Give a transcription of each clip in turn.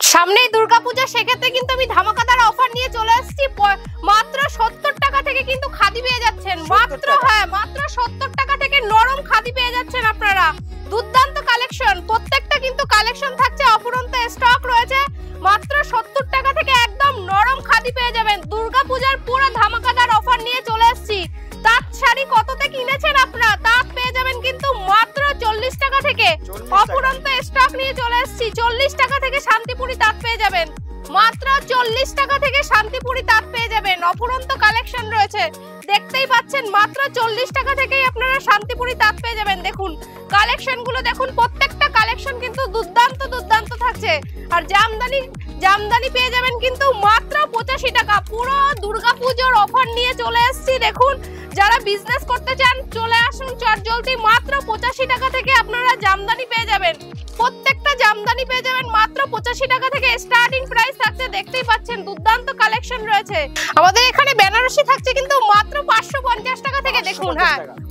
সামনেই দুর্গাপূজা, সেক্ষেত্রে কিন্তু আমি ধামাকাদার অফার নিয়ে চলে আসছি। মাত্র 70 টাকা থেকে কিন্তু খাদি পেয়ে যাচ্ছেন। মাত্র 70 টাকা থেকে নরম খাদি পেয়ে যাচ্ছেন আপনারা। দুর্দান্ত কালেকশন, প্রত্যেকটা কিন্তু কালেকশন থাকছে, অফুরন্ত স্টক রয়েছে। মাত্র 70 টাকা থেকে একদম নরম খাদি পেয়ে যাবেন। দুর্গাপূজার পুরো ধামাকাদার অফার নিয়ে চলে আসছি। তাঁত শাড়ি কততে কিনেছেন আপনারা, তাঁত পেয়ে যাবেন কিন্তু মাত্র 40 টাকা থেকে। অফুরন্ত স্টক নিয়ে চলে আসছি। 40 টাকা থেকে শান্তিপুরি তাঁত পেয়ে যাবেন। মাত্র 40 টাকা থেকে শান্তিপুরি তাঁত পেয়ে যাবেন। অফুরন্ত কালেকশন রয়েছে, দেখতেই পাচ্ছেন। মাত্র 40 টাকা থেকেই আপনারা শান্তিপুরি তাঁত পেয়ে যাবেন। দেখুন কালেকশন গুলো, দেখুন প্রত্যেকটা কালেকশন কিন্তু দুর্দান্ত দুর্দান্ত থাকছে। আর জামদানি পেয়ে যাবেন কিন্তু মাত্র 85 টাকা। পুরো দুর্গাপূজার অফার নিয়ে চলে এসেছি। দেখুন যারা বিজনেস করতে চান চলে আসুন চটজলদি। মাত্র 85 টাকা থেকে আপনারা জামদানি পেয়ে যাবেন। প্রত্যেকটা জামদানি পেয়ে যাবেন মাত্র 85 টাকা থেকে। স্টার্টিং প্রাইস থাকছে, দেখতেই পাচ্ছেন দুর্দান্ত কালেকশন রয়েছে। আমাদের এখানে বেনারসি থাকছে কিন্তু মাত্র 550 টাকা থেকে। দেখুন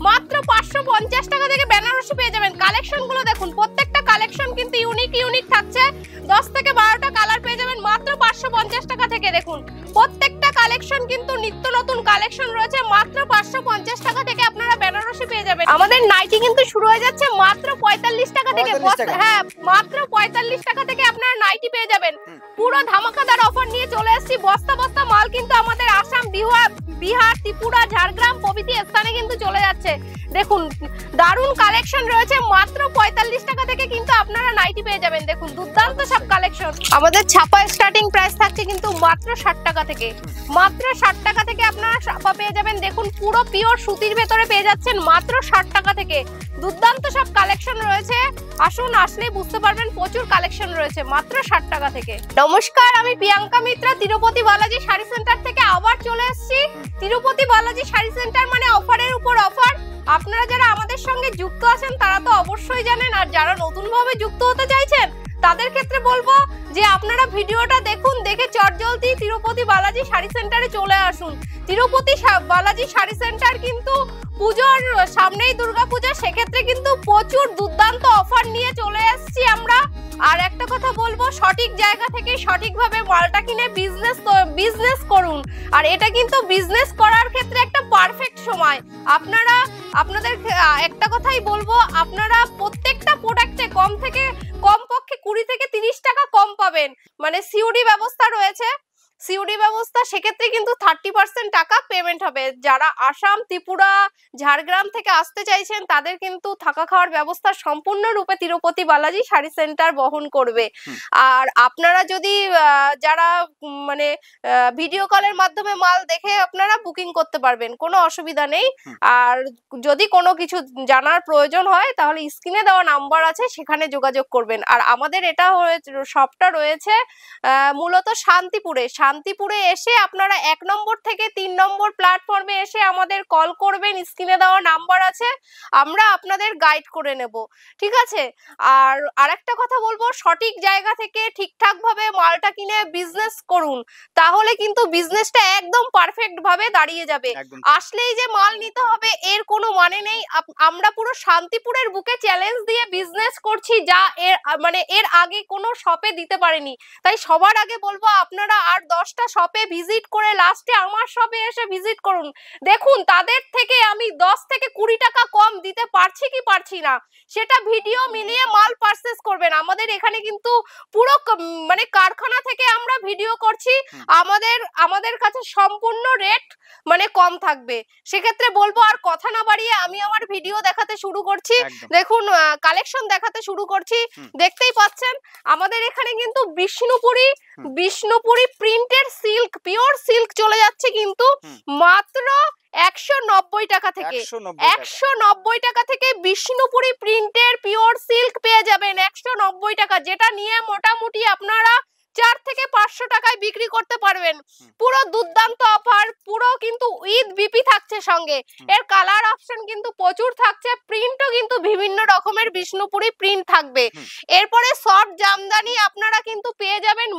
মাত্র 550 টাকা থেকে বেনারসি পেয়ে যাবেন। কালেকশন গুলো দেখুন, প্রত্যেকটা কালেকশন কিন্তু ইউনিক থাকছে। 10 থেকে 12টা কালার পেয়ে যাবেন মাত্র 550 টাকা থেকে। দেখুন প্রত্যেকটা কালেকশন কিন্তু নিত্য নতুন কালেকশন রয়েছে। মাত্র 550 টাকা থেকে আপনারা বেনারসি পেয়ে যাবেন। আমাদের নাইটি কিন্তু শুরু হয়ে যাচ্ছে মাত্র 45 টাকা থেকে। মাত্র 45 টাকা থেকে আপনারা নাইটি পেয়ে যাবেন। পুরো ধামাকাদার অফার নিয়ে চলে এসেছি। বস্তা বস্তা মাল কিন্তু আমাদের আসাম, বিহার, ত্রিপুরা, ঝাড়গ্রাম প্রভৃতি স্থানে কিন্তু চলে যাচ্ছে। দেখুন দারুণ কালেকশন রয়েছে। মাত্র 45 টাকা থেকে কিন্তু আপনারা নাইটি পেয়ে যাবেন। দেখুন দুর্দান্ত সব কালেকশন। আমাদের ছাপা স্টার্টিং প্রাইস থাকছে কিন্তু মাত্র 60 টাকা থেকে। মাত্র 60 টাকা থেকে আপনারা ছাপা পেয়ে যাবেন। দেখুন পুরো পিওর সুতির ভেতরে পেয়ে যাচ্ছেন মাত্র 60 টাকা থেকে। দুর্দান্ত সব কালেকশন রয়েছে, আসুন আসলেই বুঝতে পারবেন। প্রচুর কালেকশন রয়েছে মাত্র 60 টাকা থেকে। নমস্কার, আমি প্রিয়াঙ্কা মিত্রা, তিরুপতি বালাজি শাড়ি সেন্টার থেকে আবার চলে এসেছি। তিরুপতি বালাজি শাড়ি সেন্টার মানে অফারের উপর অফার। আপনারা যারা আমাদের সঙ্গে যুক্ত আছেন তারা তো অবশ্যই জানেন, আর যারা নতুনভাবে যুক্ত হতে চাইছেন তাদের ক্ষেত্রে বলবো যে আপনারা ভিডিওটা দেখুন, দেখে চটজলদি তিরুপতি বালাজি শাড়ি সেন্টারে চলে আসুন। তিরুপতি বালাজি শাড়ি সেন্টার কিন্তু পুজোর সামনেই দুর্গাপূজা, সেক্ষেত্রে কিন্তু প্রচুর দুর্দান্ত অফার নিয়ে চলে এসেছি আমরা। আর একটা কথা বলবো, সঠিক জায়গা থেকে সঠিকভাবে মালটা কিনে বিজনেস করুন। আর এটা কিন্তু বিজনেস করার ক্ষেত্রে একটা পারফেক্ট সময়। আপনাদের একটা কথাই বলবো, আপনারা প্রত্যেকটা প্রোডাক্টে কমপক্ষে 20 থেকে 30 টাকা কম পাবেন। মানে সিওডি ব্যবস্থা রয়েছে, সিওডি ব্যবস্থা, সেক্ষেত্রে কিন্তু 30% টাকা পেমেন্ট হবে। যারা আসাম, ত্রিপুরা, ঝাড়গ্রাম থেকে আসতে চাইছেন তাদের কিন্তু থাকা খাওয়ার ব্যবস্থা সম্পূর্ণরূপে তিরুপতি বালাজি শাড়ি সেন্টার বহন করবে। আর আপনারা যদি যারা মানে ভিডিও কলের মাধ্যমে মাল দেখে আপনারা বুকিং করতে পারবেন, কোনো অসুবিধা নেই। আর যদি কোনো কিছু জানার প্রয়োজন হয় তাহলে স্ক্রিনে দেওয়া নাম্বার আছে, সেখানে যোগাযোগ করবেন। আর আমাদের এটা শপটা রয়েছে মূলত শান্তিপুরে এসে আপনারা 1 নম্বর থেকে 3 নম্বর প্ল্যাটফর্মে এসে আমাদের কল করবেন। স্ক্রিনে দেওয়া নাম্বার আছে, আমরা আপনাদের গাইড করে নেব, ঠিক আছে? আর আরেকটা কথা বলবো, সঠিক জায়গা থেকে ঠিকঠাক ভাবে মালটা কিনে বিজনেস করুন, তাহলে কিন্তু বিজনেসটা একদম পারফেক্ট ভাবে দাঁড়িয়ে যাবে। আসলেই যে মাল নিতে হবে এর কোনো মানে নেই। আমরা পুরো শান্তিপুরের বুকে চ্যালেঞ্জ দিয়ে বিজনেস করছি, যা এর আগে কোনো শপে দিতে পারেনি। তাই সবার আগে বলবো আপনারা আর 10টা শপে ভিজিট করে লাস্টে আমার শপে এসে ভিজিট করুন। দেখুন তাদের থেকে আমি 10 থেকে 20 টাকা কম দিতে পারছি কি পারছি না, সেটা ভিডিও মিলিয়ে মাল পারচেজ করবেন। আমাদের এখানে কিন্তু পুরো মানে কারখানা থেকে আমরা ভিডিও করছি, আমাদের কাছে সম্পূর্ণ রেট মানে কম থাকবে। সেক্ষেত্রে বলবো আর কথা না বাড়িয়ে আমি আমার ভিডিও দেখাতে শুরু করছি। দেখুন কালেকশন দেখাতে শুরু করছি। দেখতেই পাচ্ছেন আমাদের এখানে কিন্তু Bishnupuri printed silk, pure silk চলে যাচ্ছে কিন্তু মাত্র 190 টাকা থেকে। 190 টাকা থেকে বিষ্ণুপুরি প্রিন্টের পিওর সিল্ক পেয়ে যাবেন 190 টাকা, যেটা নিয়ে মোটামুটি আপনারা 4 থেকে 500 টাকায় বিক্রি করতে পারবেন। পুরো দুর্দান্ত অফার, পুরো কিন্তু ঈদ বিপি থাকছে সঙ্গে। এর কালার অপশন কিন্তু প্রচুর থাকছে, প্রিন্টও কিন্তু বিভিন্ন রকমের বিষ্ণুপুরি প্রিন্ট থাকবে। এরপরে সফট জামদানি আপনারা কিন্তু পেয়ে যাবেন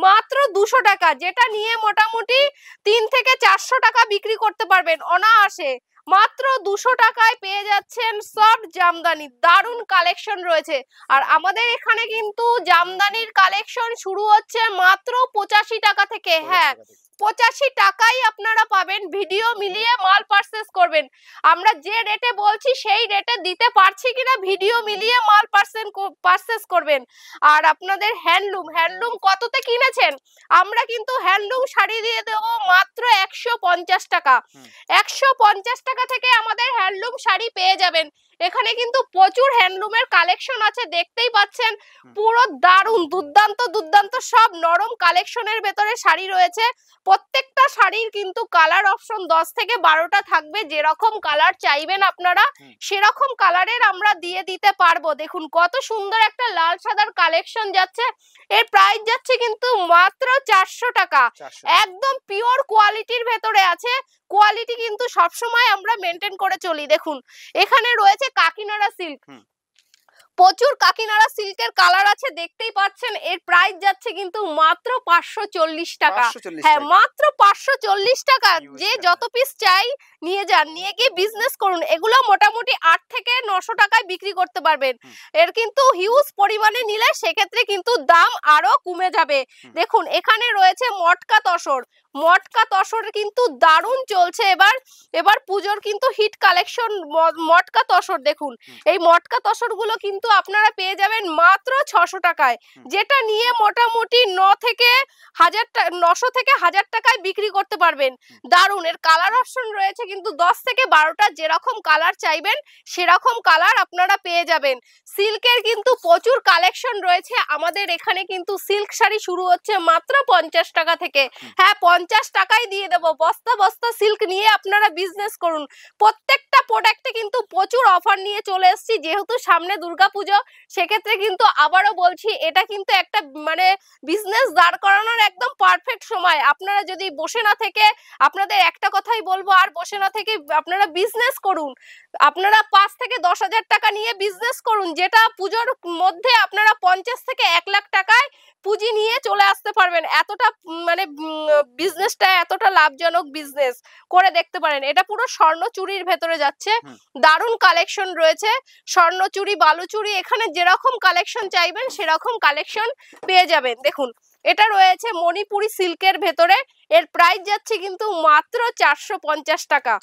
মাত্র 200 টাকা, যেটা নিয়ে মোটামুটি 3 থেকে 400 টাকা বিক্রি করতে পারবেন অনায়াসে। মাত্র 200 টাকায় পেয়ে যাচ্ছেন সফট জামদানি। দারুণ কালেকশন রয়েছে। আর আমাদের এখানে কিন্তু জামদানির কালেকশন শুরু হচ্ছে মাত্র 85 টাকা থেকে। হ্যাঁ, 85 টাকায় আপনারা পাবেন। ভিডিও মিলিয়ে মাল পারচেজ করবেন। আমরা যে রেটে বলছি সেই রেটে দিতে পারছি কিনা ভিডিও মিলিয়ে মাল পারচেজ করবেন। আর আপনাদের হ্যান্ডলুম কততে কিনেছেন? আমরা কিন্তু হ্যান্ডলুম শাড়ি দিয়ে দেবো মাত্র 150 টাকা। 150 টাকা থেকে আমাদের হ্যান্ডলুম শাড়ি পেয়ে যাবেন। এখানে কিন্তু প্রচুর হ্যান্ডলুমের কালেকশন আছে, দেখতেই পাচ্ছেন। পুরো দারুণ দুর্দান্ত সব নরম কালেকশনের ভেতরে শাড়ি রয়েছে। প্রত্যেকটা শাড়ির কিন্তু কালার অপশন 10 থেকে 12টা থাকবে। যেরকম কালার চাইবেন আপনারা সেরকম কালারের আমরা দিয়ে দিতে পারবো। দেখুন কত সুন্দর একটা লাল সাদার কালেকশন যাচ্ছে। এর প্রাইস যাচ্ছে কিন্তু মাত্র 400 টাকা। একদম পিওর কোয়ালিটির ভেতরে আছে। কোয়ালিটি কিন্তু সবসময় আমরা মেনটেন করে চলি। দেখুন এখানে রয়েছে কাকিনাড়া সিল্ক। প্রচুর কাকিনাড়া সিল্কের কালার আছে, দেখতেই পাচ্ছেন। এর প্রাইস যাচ্ছে কিন্তু মাত্র 540 টাকা। হ্যাঁ, মাত্র 540 টাকা। যে যত পিস চাই নিয়ে যান, নিয়ে গিয়ে বিজনেস করুন। এগুলো মোটামুটি 8 থেকে 900 টাকায় বিক্রি করতে পারবেন। এর কিন্তু হিউজ পরিমাণে নিলে সেক্ষেত্রে কিন্তু দাম আরো কমে যাবে। দেখুন এখানে রয়েছে মটকা তসর। মটকা তসর কিন্তু দারুণ চলছে এবার পুজোর কিন্তু হিট কালেকশন মটকা তসর। দেখুন এই মটকা তসর গুলো কিন্তু আপনারা পেয়ে যাবেন মাত্র 600 টাকায়, যেটা নিয়ে মোটামুটি 900 থেকে 1000 টাকায় বিক্রি করতে পারবেন। দারুণ। এর কালার অপশন রয়েছে কিন্তু 10 থেকে 12টা। যেরকম কালার চাইবেন সেরকম কালার আপনারা পেয়ে যাবেন। সিল্কের কিন্তু প্রচুর কালেকশন রয়েছে। আমাদের এখানে কিন্তু সিল্ক শাড়ি শুরু হচ্ছে মাত্র 50 টাকা থেকে। হ্যাঁ, 50 টাকায় দিয়ে দেবো। বস্তা বস্তা সিল্ক নিয়ে আপনারা বিজনেস করুন। প্রত্যেকটা প্রোডাক্টে কিন্তু প্রচুর অফার নিয়ে চলে এসেছি। যেহেতু সামনে দুর্গাপুজো, সেক্ষেত্রে কিন্তু আবারও বলছি এটা কিন্তু একটা মানে বিজনেস দাঁড় করানোর একদম পারফেক্ট সময়। আপনারা যদি বসে না থেকে, আপনাদের একটা কথাই বলবো, আর বসে না থেকে আপনারা বিজনেস করুন। আপনারা 5 থেকে 10,000 টাকা নিয়ে বিজনেস করুন, যেটা পুজোর মধ্যে আপনারা 50 থেকে 1 লাখ টাকায় পুঁজি নিয়ে চলে আসতে পারবেন। এতটা মানে বিজনেসটা এতটা লাভজনক বিজনেস করে দেখতে পারেন। এটা পুরো স্বর্ণচুরির ভেতরে যাচ্ছে। দারুণ কালেকশন রয়েছে। স্বর্ণচুরি, বালুচুরি, এখানে যেরকম কালেকশন চাইবেন সেরকম কালেকশন পেয়ে যাবেন। দেখুন এটা রয়েছে মণিপুরি সিল্কের ভেতরে। এর প্রাইস যাচ্ছে কিন্তু মাত্র 450 টাকা।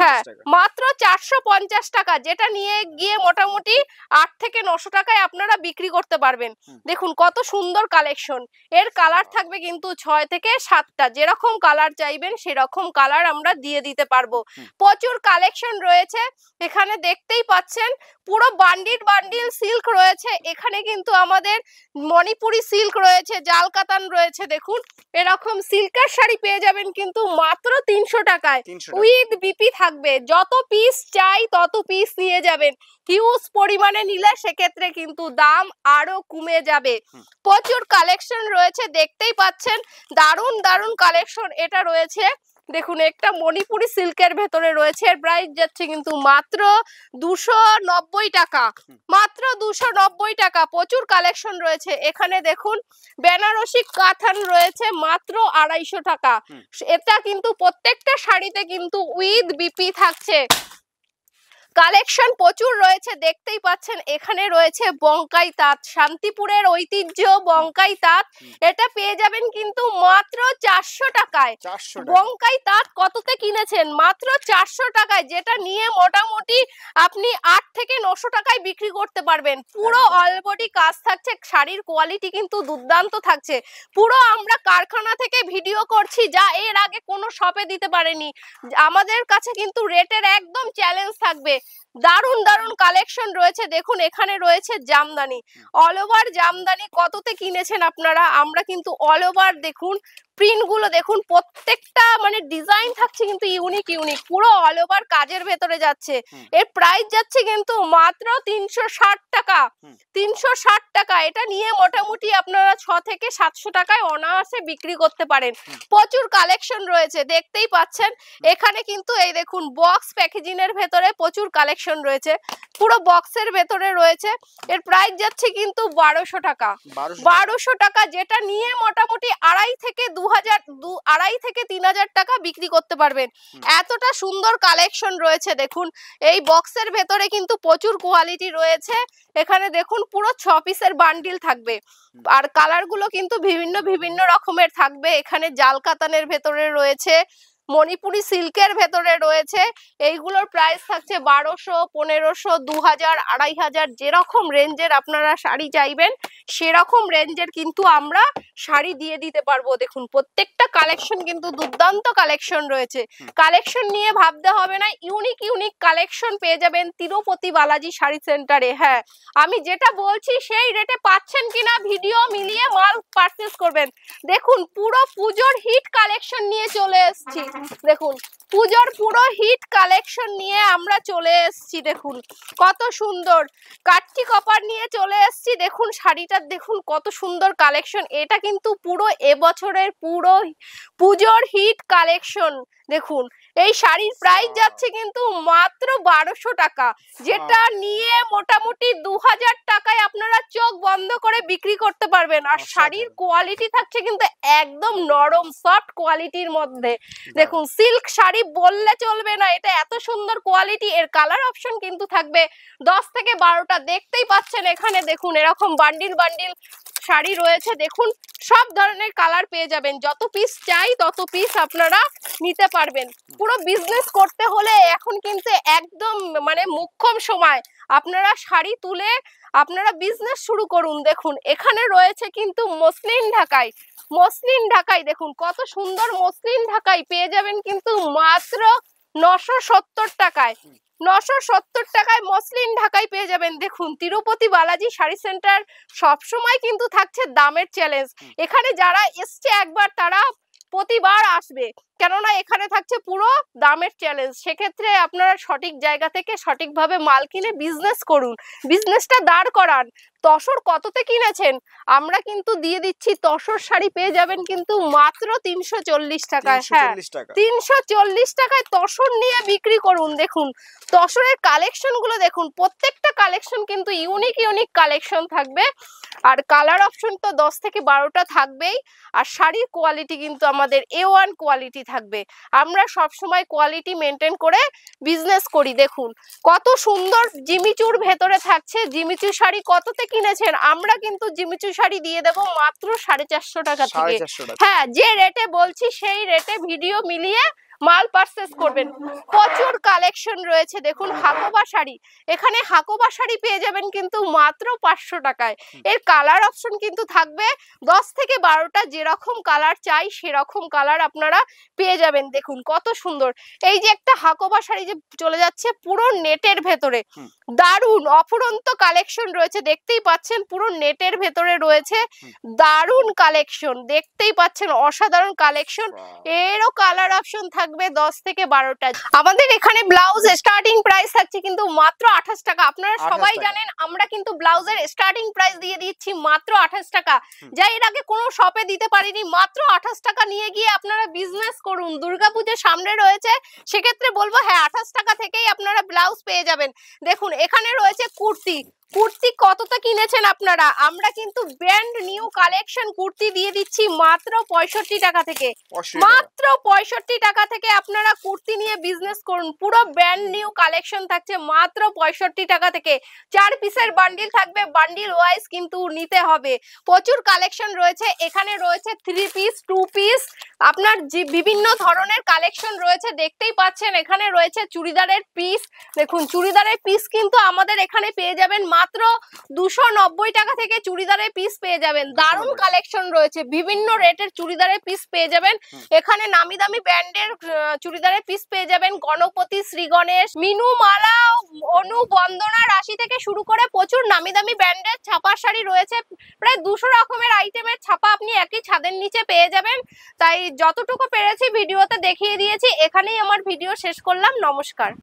হ্যাঁ, মাত্র 450 টাকা, যেটা নিয়ে গিয়ে মোটামুটি 8 থেকে 900 টাকায় আপনারা বিক্রি করতে পারবেন। দেখুন কত সুন্দর কালেকশন। এর কালার থাকবে কিন্তু 6 থেকে 7টা। যেরকম কালার চাইবেন সেরকম কালার আমরা দিয়ে দিতে পারবো। প্রচুর কালেকশন রয়েছে এখানে, দেখতেই পাচ্ছেন। পুরো বান্ডিল সিল্ক রয়েছে। এখানে কিন্তু আমাদের মণিপুরি সিল্ক রয়েছে, জাল কাতান রয়েছে। দেখুন এরকম সিল্কের শাড়ি পেয়ে যাবেন কিন্তু মাত্র 300 টাকায়। উইথ বিপি থাকবে। যত পিস চাই তত পিস নিয়ে যাবেন। হিউজ পরিমাণে নিলে সেক্ষেত্রে কিন্তু দাম আরো কমে যাবে। প্রচুর কালেকশন রয়েছে, দেখতেই পাচ্ছেন। দারুণ কালেকশন এটা রয়েছে। দেখুন একটা মণিপুরি সিল্কের ভেতরে রয়েছে। এর প্রাইস যাচ্ছে কিন্তু মাত্র 290 টাকা। মাত্র 290 টাকা। প্রচুর কালেকশন রয়েছে এখানে। দেখুন বেনারসি কাতান রয়েছে মাত্র 250 টাকা। এটা কিন্তু প্রত্যেকটা শাড়িতে কিন্তু উইথ বিপি থাকছে। কালেকশন প্রচুর রয়েছে, দেখতেই পাচ্ছেন। এখানে রয়েছে বঙ্কাই তাঁত, শান্তিপুরের ঐতিহ্য বঙ্কাই তাঁত। এটা পেয়ে যাবেন কিন্তু মাত্র 400 টাকায়। বঙ্কাই তাঁত কততে কিনেছেন? মাত্র 400 টাকায়, যেটা নিয়ে মোটামুটি আপনি 8 থেকে 900 টাকায় বিক্রি করতে পারবেন। পুরো অলবডি কাজ থাকছে। শাড়ির কোয়ালিটি কিন্তু দুর্দান্ত থাকছে। পুরো আমরা কারখানা থেকে ভিডিও করছি, যা এর আগে কোনো শপে দিতে পারেনি। আমাদের কাছে কিন্তু রেটের একদম চ্যালেঞ্জ থাকবে। দারুণ কালেকশন রয়েছে। দেখুন এখানে রয়েছে জামদানি, অল ওভার জামদানি। কততে কিনেছেন আপনারা? আমরা কিন্তু অল ওভার, দেখুন প্রিন্ট গুলো দেখুন, প্রত্যেকটা মানে ডিজাইন থাকছে কিন্তু ইউনিক। পুরো অল ওভার কাজের ভেতরে যাচ্ছে। এর প্রাইস যাচ্ছে কিন্তু মাত্র 360 টাকা। 360 টাকা। এটা নিয়ে মোটামুটি আপনারা 6 থেকে 700 টাকায় অনায়াসে বিক্রি করতে পারেন। প্রচুর কালেকশন রয়েছে, দেখতেই পাচ্ছেন। এখানে কিন্তু এই দেখুন বক্স প্যাকেজিং এর ভেতরে প্রচুর কালেকশন রয়েছে। পুরো বক্সের ভেতরে রয়েছে। এর প্রাইস যাচ্ছে কিন্তু 1200 টাকা। 1200 টাকা, যেটা নিয়ে মোটামুটি 2.5 থেকে 2000 2,500 থেকে 3,000 টাকা বিক্রি করতে পারবেন। এতটা সুন্দর কালেকশন রয়েছে দেখুন। এই বক্সের ভেতরে কিন্তু প্রচুর কোয়ালিটি রয়েছে। এখানে দেখুন পুরো 6 পিসের বান্ডিল থাকবে, আর কালার গুলো কিন্তু বিভিন্ন বিভিন্ন রকমের থাকবে। এখানে জাল কাতানের ভেতরে রয়েছে, মণিপুরি সিল্কের ভেতরে রয়েছে। এইগুলোর প্রাইস থাকছে 1200, 1500, 2000, 2500, যেরকম রেঞ্জের আপনারা শাড়ি চাইবেন সেরকম রেঞ্জের কিন্তু আমরা শাড়ি দিয়ে দিতে পারবো। দেখুন প্রত্যেকটা কালেকশন কিন্তু দুর্দান্ত কালেকশন রয়েছে। কালেকশন নিয়ে ভাবতে হবে না, ইউনিক ইউনিক কালেকশন পেয়ে যাবেন তিরুপতি বালাজি শাড়ি সেন্টারে। হ্যাঁ, আমি যেটা বলছি সেই রেটে পাচ্ছেন কিনা ভিডিও মিলিয়ে মাল পারচেজ করবেন। দেখুন পুরো পুজোর হিট কালেকশন নিয়ে চলে এসেছি। দেখুন পুজোর পুরো হিট কালেকশন নিয়ে আমরা চলে এসেছি। দেখুন কত সুন্দর কাটটি কপার নিয়ে চলে এসেছি। দেখুন শাড়িটা দেখুন কত সুন্দর কালেকশন। এটা কিন্তু পুরো এবছরের পুরো পুজোর হিট কালেকশন। দেখুন এই শাড়ির প্রাইস যাচ্ছে কিন্তু মাত্র 1200 টাকা, যেটা নিয়ে মোটামুটি 2000 টাকায় আপনারা চোখ বন্ধ করে বিক্রি করতে পারবেন। আর শাড়ির কোয়ালিটি থাকছে কিন্তু একদম নরম সফট কোয়ালিটির মধ্যে। দেখুন সিল্ক শাড়ি বললে চলবে না, এটা এত সুন্দর কোয়ালিটি। এর কালার অপশন কিন্তু থাকবে 10 থেকে 12টা। দেখতেই পাচ্ছেন এখানে দেখুন এরকম বান্ডিল বান্ডিল শাড়ি রয়েছে। দেখুন সব ধরনের কালার পেয়ে যাবেন, যত পিস চাই তত পিস আপনারা নিতে পারবেন। পুরো বিজনেস করতে হলে এখন কিন্তু একদম মানে মোক্ষম সময়, আপনারা শাড়ি তুলে আপনারা বিজনেস শুরু করুন। দেখুন এখানে রয়েছে কিন্তু মসলিন ঢাকাই, মসলিন ঢাকাই দেখুন কত সুন্দর মসলিন ঢাকাই পেয়ে যাবেন কিন্তু মাত্র 970 টাকায়। 970 টাকায় মসলিন ঢাকাই পেয়ে যাবেন। দেখুন তিরুপতি বালাজি শাড়ি সেন্টার সবসময় কিন্তু থাকছে দামের চ্যালেঞ্জ। এখানে যারা এসছে একবার তারা প্রতিবার আসবে, কেননা এখানে থাকছে পুরো দামের চ্যালেঞ্জ। সেক্ষেত্রে আপনারা সঠিক জায়গা থেকে সঠিকভাবে মাল কিনে বিজনেস করুন, বিজনেসটা দাঁড় করান। তসর কততে কিনেছেন? আমরা কিন্তু দিয়ে দিচ্ছি তসর শাড়ি পেয়ে যাবেন কিন্তু মাত্র 340 টাকায়। হ্যাঁ 340 টাকায় তসর নিয়ে বিক্রি করুন। দেখুন তসরের কালেকশন গুলো দেখুন, প্রত্যেকটা কালেকশন কিন্তু ইউনিক ইউনিক কালেকশন থাকবে। আর কালার অপশন তো 10 থেকে 12টা থাকবেই। আর শাড়ির কোয়ালিটি কিন্তু আমাদের A1 কোয়ালিটি থাকবে। আমরা সব সময় কোয়ালিটি মেনটেন করে বিজনেস করি। দেখুন কত সুন্দর জিমিচুর ভেতরে থাকছে। জিমিচু শাড়ি কততে কিনেছেন? আমরা কিন্তু জিমিচু শাড়ি দিয়ে দেব মাত্র 450 টাকা থেকে। হ্যাঁ, যে রেটে বলছি সেই রেটে ভিডিও মিলিয়ে মাল পারচেজ করবেন। প্রচুর কালেকশন রয়েছে। দেখুন হাকোবা শাড়ি, এখানে হাকোবা শাড়ি পেয়ে যাবেন কিন্তু মাত্র 500 টাকায়। এর কালার অপশন কিন্তু থাকবে 10 থেকে 12টা, যেরকম কালার চাই সেরকম কালার আপনারা পেয়ে যাবেন। দেখুন কত সুন্দর এই যে একটা হাকোবা শাড়ি যে চলে যাচ্ছে পুরো নেটের ভেতরে, দারুণ অফুরন্ত কালেকশন রয়েছে। দেখতেই পাচ্ছেন পুরো নেটের ভেতরে রয়েছে, দারুণ কালেকশন দেখতেই পাচ্ছেন, অসাধারণ কালেকশন। এরও কালার অপশন থাকবে 10 থেকে 12টা। আমাদের এখানে ব্লাউজ স্টার্টিং প্রাইস থাকছে কিন্তু মাত্র 28 টাকা। আপনারা সবাই জানেন আমরা কিন্তু ব্লাউজের স্টার্টিং প্রাইস দিয়ে দিচ্ছি মাত্র 28 টাকা, যা এর আগে কোনো শপে দিতে পারিনি। মাত্র 28 টাকা নিয়ে গিয়ে আপনারা বিজনেস করুন। দুর্গাপূজার সামনে রয়েছে, সেক্ষেত্রে বলবো হ্যাঁ 28 টাকা থেকেই আপনারা ব্লাউজ পেয়ে যাবেন। দেখুন এখানে রয়েছে কুর্তি, কুর্তি কতটা কিনেছেন আপনারা? আমরা কিন্তু ব্র্যান্ড নিউ কালেকশন কুর্তি দিয়ে দিচ্ছি মাত্র 65 টাকা থেকে। মাত্র 65 টাকা থেকে আপনারা কুর্তি নিয়ে বিজনেস করুন। পুরো ব্র্যান্ড নিউ কালেকশন থাকছে মাত্র 65 টাকা থেকে। 4 পিসের বান্ডিল থাকবে, বান্ডিল ওয়াইজ কিন্তু নিতে হবে। প্রচুর কালেকশন রয়েছে। এখানে রয়েছে 3 পিস, 2 পিস, আপনার বিভিন্ন ধরনের কালেকশন রয়েছে। দেখতেই পাচ্ছেন এখানে রয়েছে চুড়িদারের পিস। দেখুন চুড়িদারের পিস কিন্তু আমাদের এখানে পেয়ে যাবেন মাত্র 290 টাকা থেকে চুড়িদারের পিস পেয়ে যাবেন। দারুণ কালেকশন রয়েছে, বিভিন্ন রেটের চুড়িদারের পিস পেয়ে যাবেন। এখানে নামি দামি ব্র্যান্ডের চুড়িদারের পিস পেয়ে যাবেন। গণপতি, শ্রী গণেশ, মিনু, মালা, অনু, বন্দনা, রাশি থেকে শুরু করে প্রচুর নামি দামি ব্র্যান্ডের ছাপা শাড়ি রয়েছে। প্রায় 200 রকমের আইটেমের ছাপা আপনি একই ছাদের নিচে পেয়ে যাবেন। তাই যতটুকু পেরেছি ভিডিওতে দেখিয়ে দিয়েছি। এখানেই আমার ভিডিও শেষ করলাম। নমস্কার।